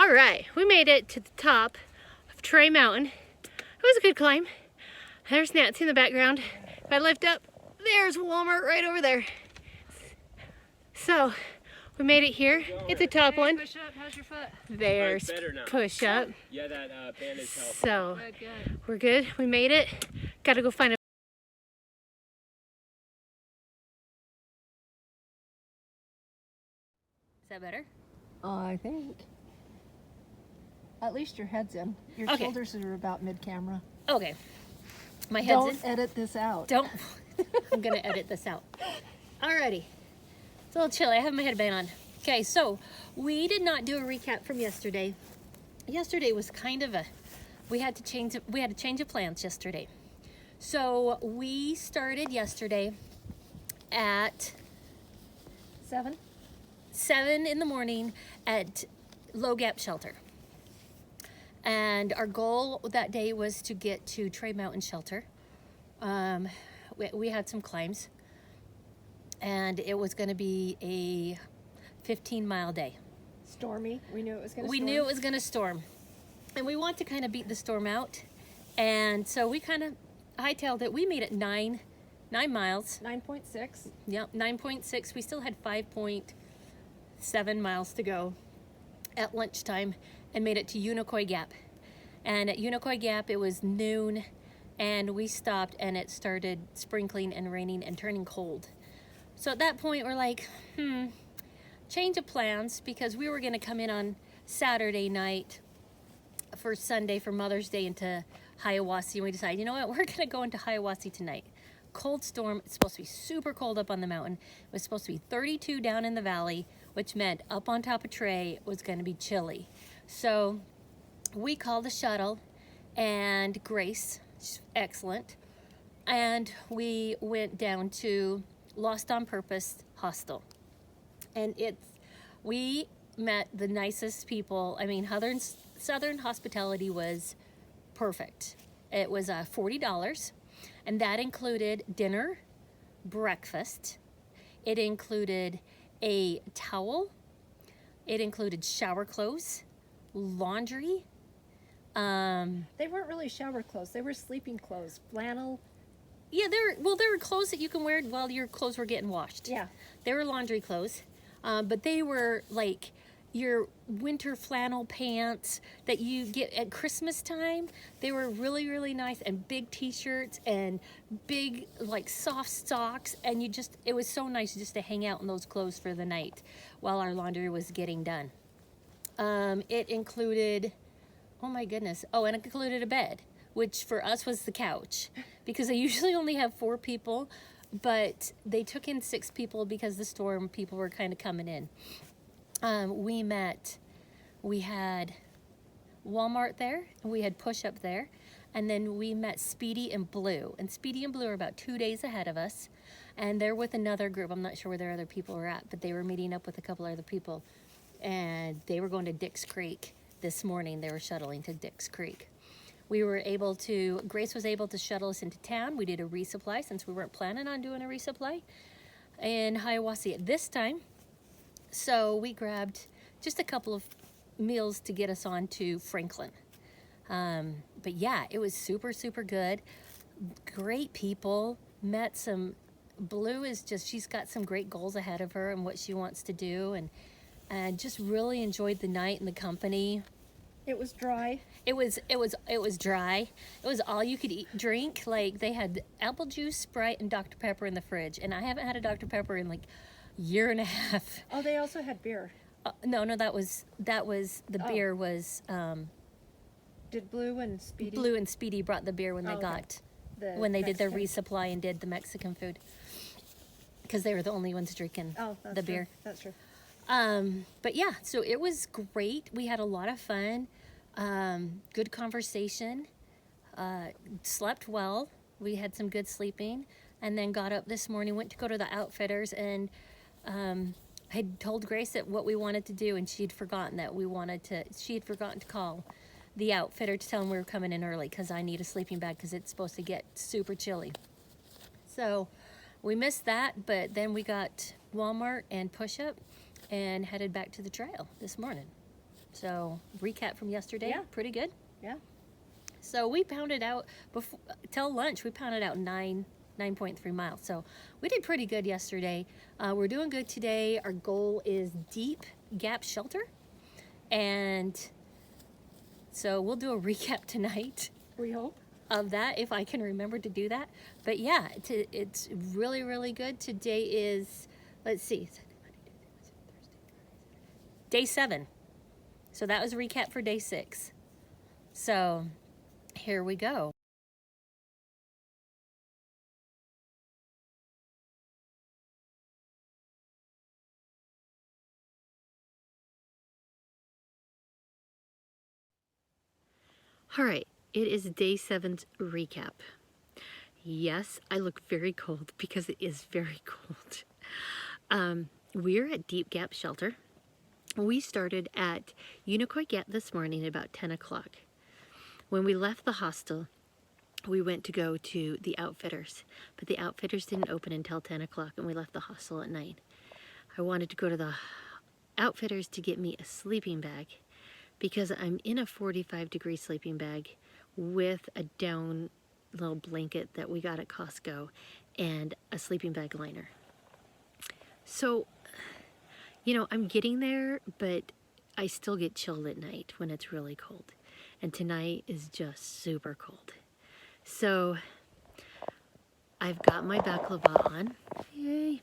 All right, we made it to the top of Trey Mountain. It was a good climb. There's Nancy in the background. If I lift up, there's Walmart right over there. So we made it here. It's the top one. Push up. How's your foot? There's push up. Yeah, that bandage helps. So Good. we're good. We made it. Gotta go find a. Is that better? I think. At least your head's in. Your Okay. shoulders are about mid-camera. Okay. My head's Don't edit this out. Don't. I'm gonna edit this out. Alrighty. It's a little chilly. I have my headband on. Okay, so we did not do a recap from yesterday. Yesterday was kind of a. We had to change of plans yesterday. So we started yesterday at 7 in the morning at Low Gap Shelter. And our goal that day was to get to Trey Mountain Shelter. We had some climbs, and it was going to be a 15-mile day. Stormy. We knew it was going to storm. We knew it was going to storm, and we want to kind of beat the storm out. And so we kind of hightailed it. We made it 9 miles. 9.6. Yep, 9.6. We still had 5.7 miles to go at lunchtime, and made it to Unicoi Gap. And at Unicoi Gap, it was noon, and we stopped, and it started sprinkling and raining and turning cold. So at that point, we're like, change of plans, because we were going to come in on Saturday night for Sunday for Mother's Day into Hiawassee, and we decided, you know what, we're going to go into Hiawassee tonight. Cold storm. It's supposed to be super cold up on the mountain. It was supposed to be 32 down in the valley, which meant up on top of Trey was going to be chilly. So we called a shuttle, and Grace, she's excellent, and we went down to Lost on Purpose Hostel. And we met the nicest people. I mean, Southern hospitality was perfect. It was $40, and that included dinner, breakfast. It included a towel. It included shower clothes, laundry. They weren't really shower clothes. They were sleeping clothes. Flannel. Yeah, they were clothes that you can wear while your clothes were getting washed. Yeah. They were laundry clothes, but they were like your winter flannel pants that you get at Christmas time. They were really, really nice, and big t-shirts and big like soft socks, and it was so nice just to hang out in those clothes for the night while our laundry was getting done. It included, oh my goodness, and it included a bed, which for us was the couch, because they usually only have 4 people, but they took in 6 people because the storm people were kind of coming in. We had Walmart there, and we had Push Up there, and then we met Speedy and Blue. And Speedy and Blue are about 2 days ahead of us, and they're with another group. I'm not sure where their other people were at, but they were meeting up with a couple other people, and they were going to Dix Creek this morning. They were shuttling to Dix Creek. Grace was able to shuttle us into town. We did a resupply, since we weren't planning on doing a resupply in Hiawassee at this time. So we grabbed just a couple of meals to get us on to Franklin. But yeah, it was super, super good. Great people. Blue she's got some great goals ahead of her and what she wants to do, and just really enjoyed the night and the company. It was dry. It was dry. It was all you could eat, drink. Like, they had apple juice, Sprite, and Dr. Pepper in the fridge, and I haven't had a Dr. Pepper in like year and a half. Oh, they also had beer. No, that was the beer was. Did Blue and Speedy? Blue and Speedy brought the beer when they did their resupply and did the Mexican food, because they were the only ones drinking the beer. That's true. But yeah, so it was great. We had a lot of fun. Good conversation. Slept well. We had some good sleeping, and then got up this morning, went to go to the Outfitters, and had told Grace that what we wanted to do, and she had forgotten to call the Outfitter to tell them we were coming in early, because I need a sleeping bag, because it's supposed to get super chilly. So we missed that, but then we got Walmart and Push Up and headed back to the trail this morning. So recap from yesterday, Yeah. pretty good. Yeah. So we pounded out before till lunch. We pounded out 9.3 miles. So we did pretty good yesterday. We're doing good today. Our goal is Deep Gap Shelter, and so we'll do a recap tonight We hope. of that if I can remember to do that. But yeah, it's really, really good. Today is, let's see, day 7. So that was a recap for day 6. So here we go. All right, it is day 7's recap. Yes, I look very cold because it is very cold. We're at Deep Gap Shelter. We started at Unicoi Gap this morning at about 10 o'clock. When we left the hostel, we went to go to the Outfitters, but the Outfitters didn't open until 10 o'clock and we left the hostel at 9. I wanted to go to the Outfitters to get me a sleeping bag because I'm in a 45-degree sleeping bag with a down little blanket that we got at Costco and a sleeping bag liner. So, you know, I'm getting there, but I still get chilled at night when it's really cold. And tonight is just super cold. So, I've got my baklava on, yay,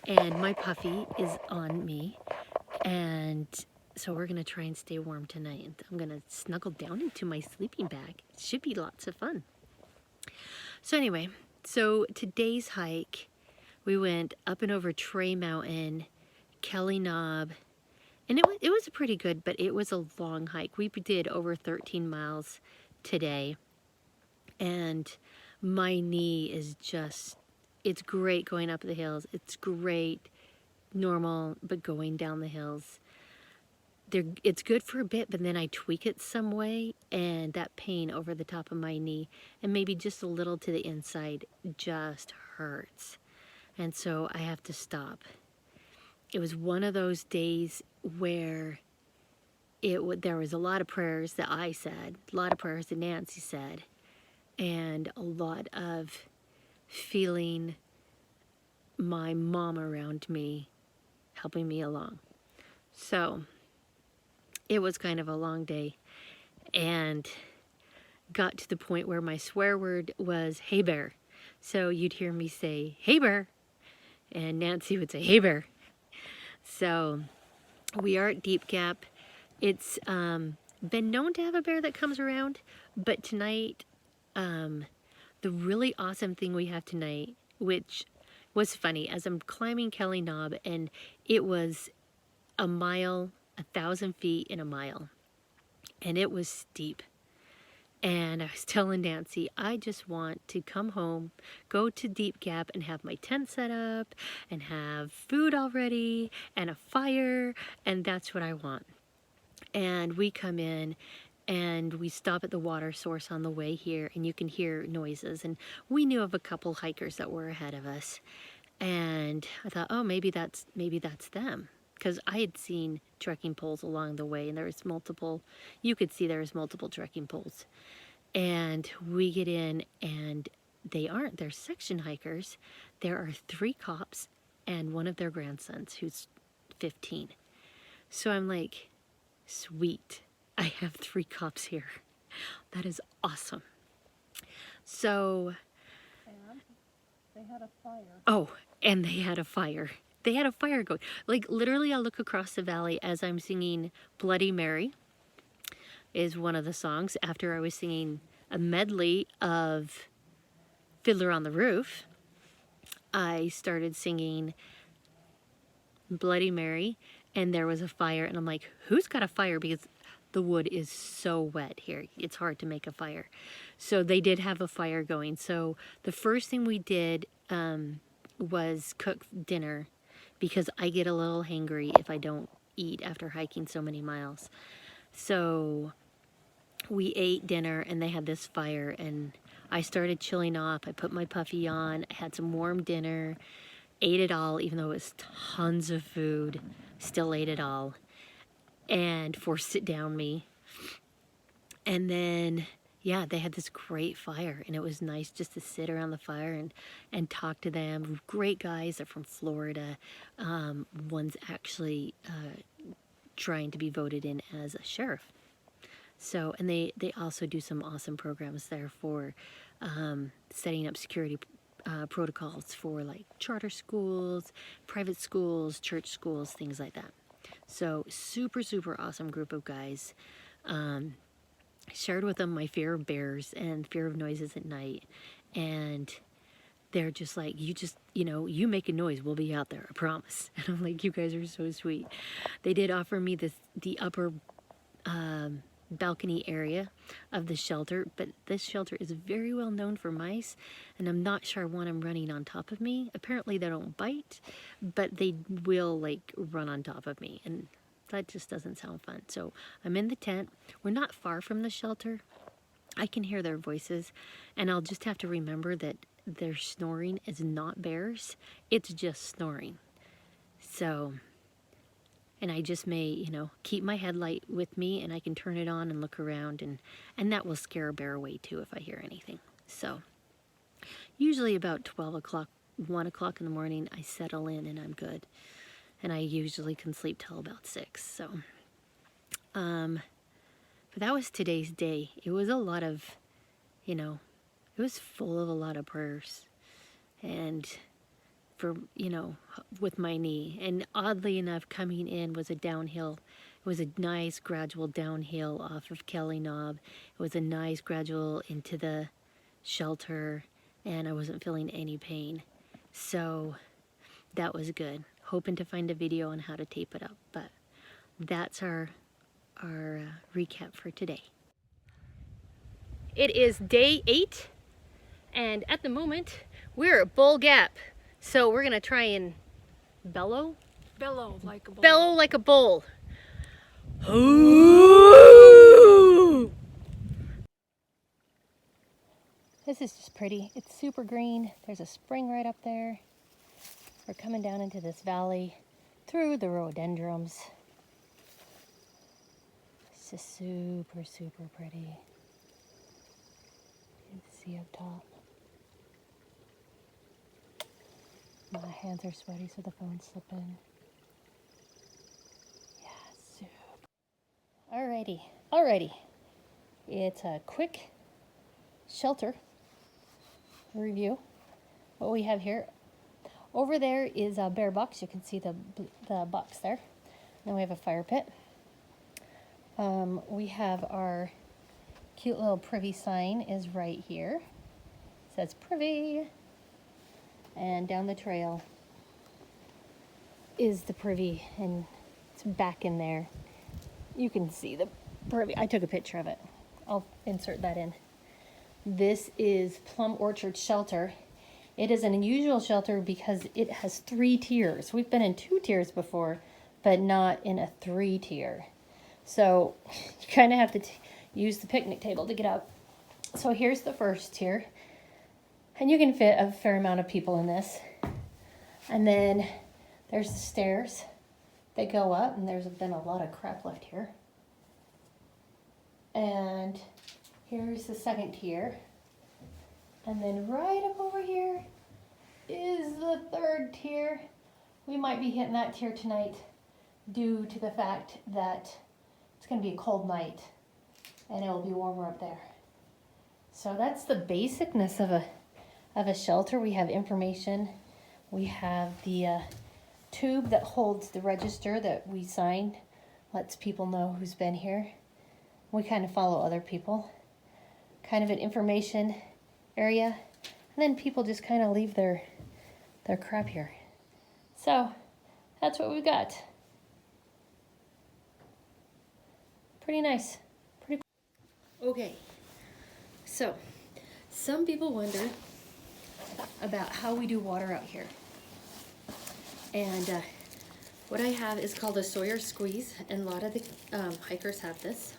and my puffy is on me, and so we're gonna try and stay warm tonight. I'm gonna snuggle down into my sleeping bag. It should be lots of fun. So anyway, so today's hike, we went up and over Tray Mountain, Kelly Knob, and it was pretty good, but it was a long hike. We did over 13 miles today, and my knee is just, it's great going up the hills. It's great normal, but going down the hills, it's good for a bit, but then I tweak it some way, and that pain over the top of my knee, and maybe just a little to the inside, just hurts. And so I have to stop. It was one of those days where there was a lot of prayers that I said, a lot of prayers that Nancy said, and a lot of feeling my mom around me, helping me along. So it was kind of a long day, and got to the point where my swear word was "hey bear." So you'd hear me say "hey bear," and Nancy would say "hey bear." So we are at Deep Gap. It's been known to have a bear that comes around, but tonight, the really awesome thing we have tonight, which was funny, as I'm climbing Kelly Knob, and it was a mile, 1,000 feet in a mile, and it was steep. And I was telling Nancy, I just want to come home, go to Deep Gap and have my tent set up and have food already and a fire, and that's what I want. And we come in and we stop at the water source on the way here, and you can hear noises, and we knew of a couple hikers that were ahead of us, and I thought, oh, maybe that's them, because I had seen trekking poles along the way, and there was multiple, you could see there was multiple trekking poles. And we get in, and they aren't, they're section hikers. There are 3 cops and one of their grandsons who's 15. So I'm like, sweet, I have 3 cops here. That is awesome. So, And they had a fire. oh, and they had a fire. They had a fire going. Like, literally, I look across the valley as I'm singing Bloody Mary is one of the songs. After I was singing a medley of Fiddler on the Roof, I started singing Bloody Mary, and there was a fire, and I'm like, who's got a fire? Because the wood is so wet here. It's hard to make a fire. So they did have a fire going. So the first thing we did was cook dinner, because I get a little hangry if I don't eat after hiking so many miles. So we ate dinner, and they had this fire, and I started chilling off. I put my puffy on, I had some warm dinner, ate it all, even though it was tons of food, still ate it all. and forced it down me. And then, yeah, they had this great fire, and it was nice just to sit around the fire and talk to them. Great guys. They're from Florida. One's actually trying to be voted in as a sheriff. So, and they also do some awesome programs there for setting up security protocols for like charter schools, private schools, church schools, things like that. So super, super awesome group of guys. I shared with them my fear of bears and fear of noises at night. And they're just like, you make a noise, we'll be out there, I promise. And I'm like, you guys are so sweet. They did offer me the upper balcony area of the shelter, but this shelter is very well known for mice, and I'm not sure I want them running on top of me. Apparently they don't bite, but they will like run on top of me, and that just doesn't sound fun. So I'm in the tent. We're not far from the shelter. I can hear their voices, and I'll just have to remember that their snoring is not bears, it's just snoring. So, and I just may, keep my headlight with me, and I can turn it on and look around, and that will scare a bear away too if I hear anything. So usually about 12 o'clock, 1 o'clock in the morning, I settle in and I'm good. And I usually can sleep till about 6. So, but that was today's day. It was a lot of, it was full of a lot of prayers. And for, with my knee. And oddly enough, coming in was a downhill. It was a nice gradual downhill off of Kelly Knob. It was a nice gradual into the shelter, and I wasn't feeling any pain. So that was good. Hoping to find a video on how to tape it up, but that's our recap for today. It is day 8, and at the moment we're at Bull Gap. So we're gonna try and bellow like a bull. Bellow like a bull. Ooh! This is just pretty. It's super green. There's a spring right up there. We're coming down into this valley through the rhododendrons. It's just super, super pretty. You can see up top. My hands are sweaty, so the phone's slipping. Yeah, super. Alrighty. It's a quick shelter review. What we have here. Over there is a bear box. You can see the box there. Then we have a fire pit. We have our cute little privy sign is right here. It says privy. And down the trail is the privy, and it's back in there. You can see the privy. I took a picture of it. I'll insert that in. This is Plum Orchard Shelter. It is an unusual shelter because it has 3 tiers. We've been in 2 tiers before, but not in a 3 tier. So you kind of have to use the picnic table to get up. So here's the first tier. And you can fit a fair amount of people in this. And then there's the stairs. They go up, and there's been a lot of crap left here. And here's the second tier. And then right up over here is the 3rd tier. We might be hitting that tier tonight due to the fact that it's going to be a cold night and it will be warmer up there. So that's the basicness of a shelter. We have information. We have the tube that holds the register that we signed, lets people know who's been here. We kind of follow other people. Kind of an information area, and then people just kind of leave their crap here. So that's what we've got. Pretty nice. Pretty cool. Okay, so some people wonder about how we do water out here, and what I have is called a Sawyer squeeze, and a lot of the hikers have this.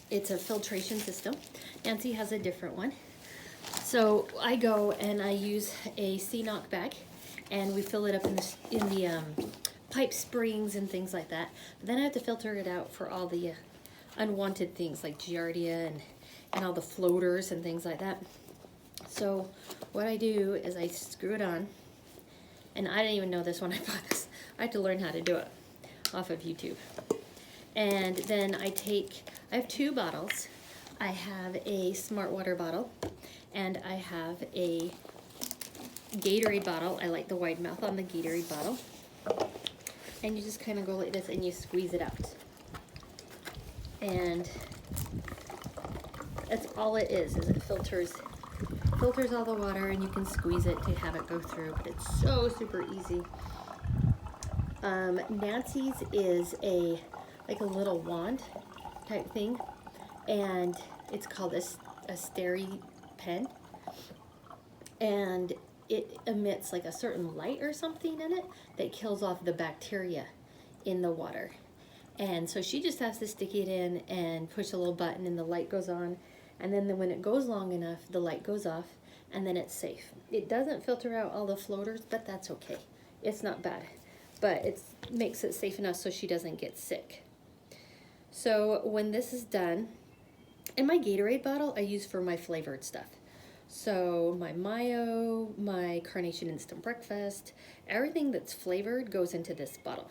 It's a filtration system. Nancy has a different one. So I go and I use a CNOC bag, and we fill it up in the pipe springs and things like that. But then I have to filter it out for all the unwanted things like giardia and all the floaters and things like that. So what I do is I screw it on, and I didn't even know this when I bought this. I had to learn how to do it off of YouTube. And then I have 2 bottles. I have a Smart Water bottle, and I have a Gatorade bottle. I like the wide mouth on the Gatorade bottle. And you just kind of go like this and you squeeze it out. And that's all it is it filters all the water, and you can squeeze it to have it go through, but it's so super easy. Nancy's is like a little wand type thing, and it's called a steri pen, and it emits like a certain light or something in it that kills off the bacteria in the water. And so she just has to stick it in and push a little button and the light goes on, and then when it goes long enough the light goes off, and then it's safe. It doesn't filter out all the floaters, but that's okay. It's not bad, but it makes it safe enough so she doesn't get sick. So when this is done, and my Gatorade bottle I use for my flavored stuff. So my mayo, my Carnation Instant Breakfast, everything that's flavored goes into this bottle.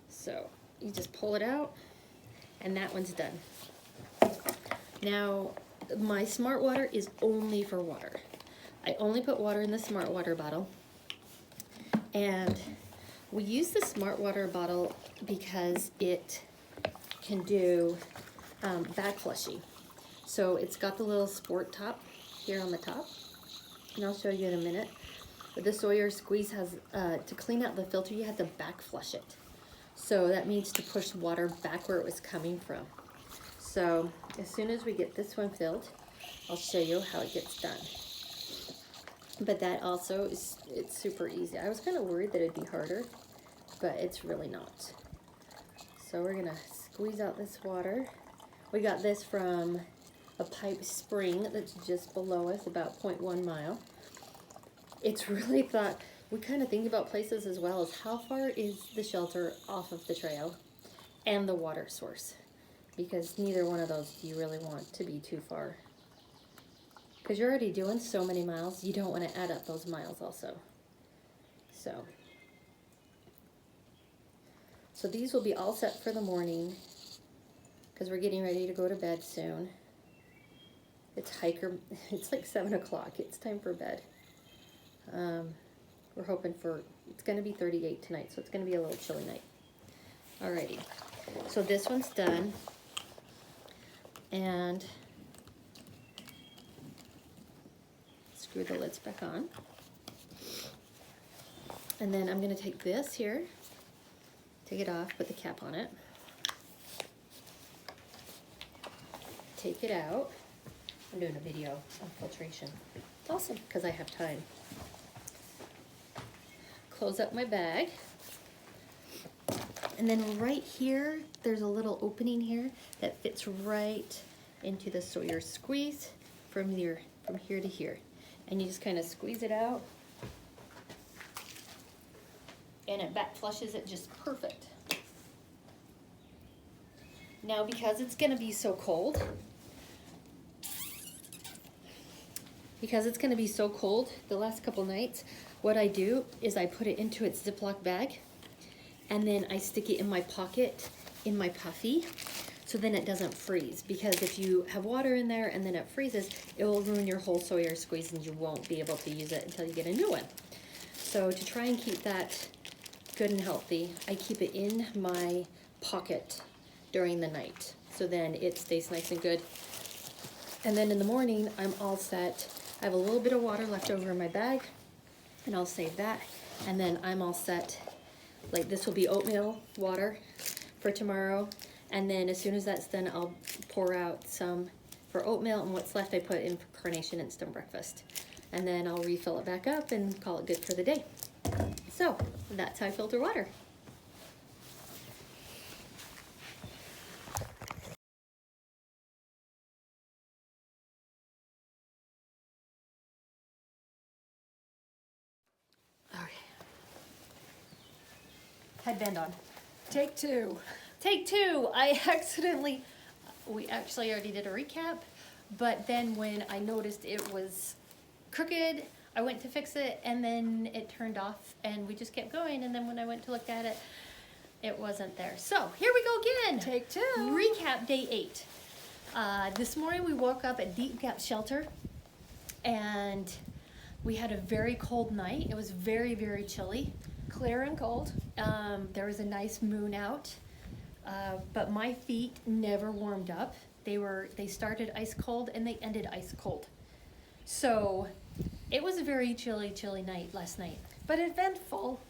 So you just pull it out, and that one's done. Now, my Smart Water is only for water. I only put water in the Smart Water bottle. And we use the Smart Water bottle because it can do back flushing. So it's got the little sport top here on the top, and I'll show you in a minute. But the Sawyer squeeze has, to clean out the filter, you have to back flush it. So that means to push water back where it was coming from. So as soon as we get this one filled, I'll show you how it gets done. But that also it's super easy. I was kind of worried that it'd be harder, but it's really not. So we're gonna squeeze out this water. We got this from a pipe spring that's just below us, about 0.1 mile. It's really thought, we kind of think about places as well as how far is the shelter off of the trail and the water source, because neither one of those do you really want to be too far. Because you're already doing so many miles, you don't want to add up those miles also. So these will be all set for the morning, because we're getting ready to go to bed soon. It's like 7 o'clock. It's time for bed. We're hoping it's going to be 38 tonight, so it's going to be a little chilly night. Alrighty, so this one's done, and screw the lids back on. And then I'm going to take this here, take it off, put the cap on it, take it out. I'm doing a video on filtration. Awesome, because I have time. Close up my bag. And then right here, there's a little opening here that fits right into the Sawyer squeeze from here to here. And you just kind of squeeze it out, and it back flushes it just perfect. Now, because it's gonna be so cold, the last couple nights, what I do is I put it into its Ziploc bag, and then I stick it in my pocket in my puffy, so then it doesn't freeze. Because if you have water in there and then it freezes, it will ruin your whole Sawyer squeeze, and you won't be able to use it until you get a new one. So to try and keep that good and healthy, I keep it in my pocket during the night, so then it stays nice and good. And then in the morning, I'm all set. I have a little bit of water left over in my bag, and I'll save that. And then I'm all set. Like, this will be oatmeal water for tomorrow. And then as soon as that's done, I'll pour out some for oatmeal, and what's left I put in for Carnation Instant Breakfast. And then I'll refill it back up and call it good for the day. So that's how I filter water. headband on. Take two. Take two. We actually already did a recap, but then when I noticed it was crooked, I went to fix it, and then it turned off, and we just kept going, and then when I went to look at it, it wasn't there. So here we go again. Take two. Recap day 8. This morning we woke up at Deep Gap Shelter, and we had a very cold night. It was very, very chilly. Clear and cold. There was a nice moon out, but my feet never warmed up. They started ice cold and they ended ice cold. So it was a very chilly, chilly night last night. But eventful.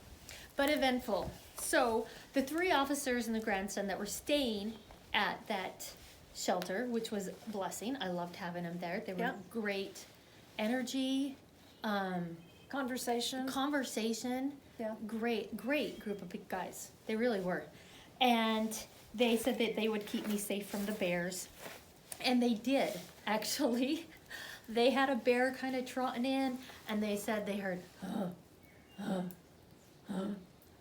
So the 3 officers and the grandson that were staying at that shelter, which was a blessing. I loved having them there. They were Yep. great energy, Conversation. Yeah. Great group of big guys. They really were. And they said that they would keep me safe from the bears. And they did, actually. They had a bear kind of trotting in, and they said they heard, and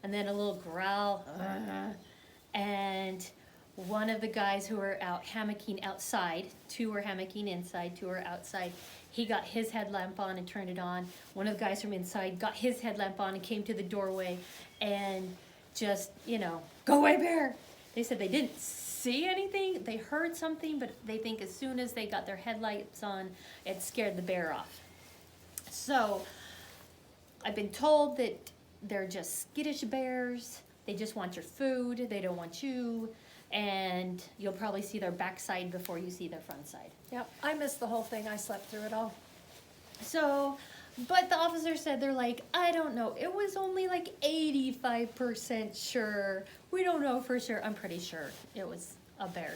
then a little growl, and one of the guys who were out hammocking outside, 2 were hammocking inside, 2 were outside, he got his headlamp on and turned it on. One of the guys from inside got his headlamp on and came to the doorway and just, go away, bear. They said they didn't see anything, they heard something, but they think as soon as they got their headlights on, it scared the bear off. So I've been told that they're just skittish bears. They just want your food. They don't want you. And you'll probably see their backside before you see their front side. Yep. I missed the whole thing. I slept through it all. So, but the officer said, they're like, I don't know. It was only like 85% sure. We don't know for sure. I'm pretty sure it was a bear.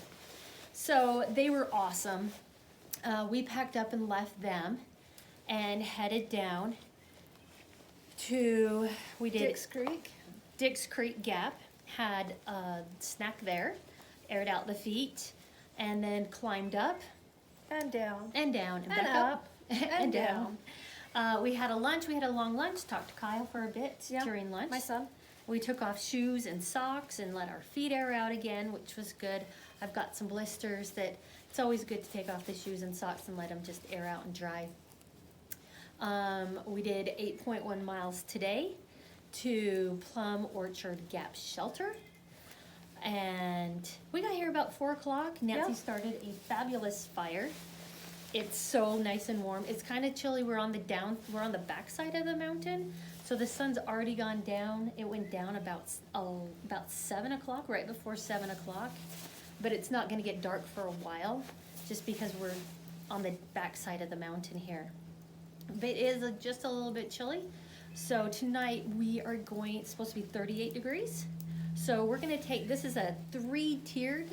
So they were awesome. We packed up and left them and headed down to, Dix Creek Gap, had a snack there, aired out the feet, and then climbed up And down. and down and back up and down. We had a long lunch, talked to Kyle for a bit Yeah, during lunch. My son. We took off shoes and socks and let our feet air out again, which was good. I've got some blisters that it's always good to take off the shoes and socks and let them just air out and dry. We did 8.1 miles today to Plum Orchard Gap Shelter. And we got here about 4 o'clock. Nancy Yeah. started a fabulous fire. It's so nice and warm. It's kind of chilly. We're on the back side of the mountain. So the sun's already gone down. It went down about 7 o'clock, right before 7 o'clock. But it's not going to get dark for a while, just because we're on the back side of the mountain here. But it is just a little bit chilly. So tonight it's supposed to be 38 degrees. So we're going to this is a 3-tiered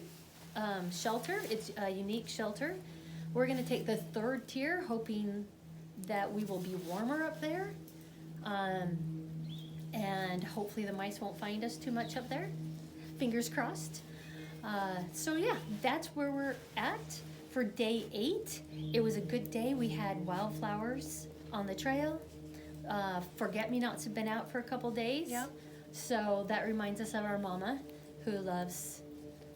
shelter. It's a unique shelter. We're going to take the 3rd tier, hoping that we will be warmer up there. And hopefully the mice won't find us too much up there. Fingers crossed. So yeah, that's where we're at for day 8. It was a good day. We had wildflowers on the trail. Forget-me-nots have been out for a couple days. Yep. So that reminds us of our mama, who loves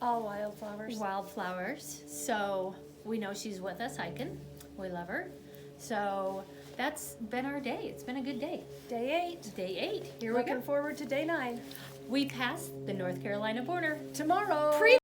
All wildflowers. wildflowers. So we know she's with us hiking. We love her. So that's been our day. It's been a good day. Day 8. Day 8. Here we Looking go. forward to day 9. We passed the North Carolina border. Tomorrow.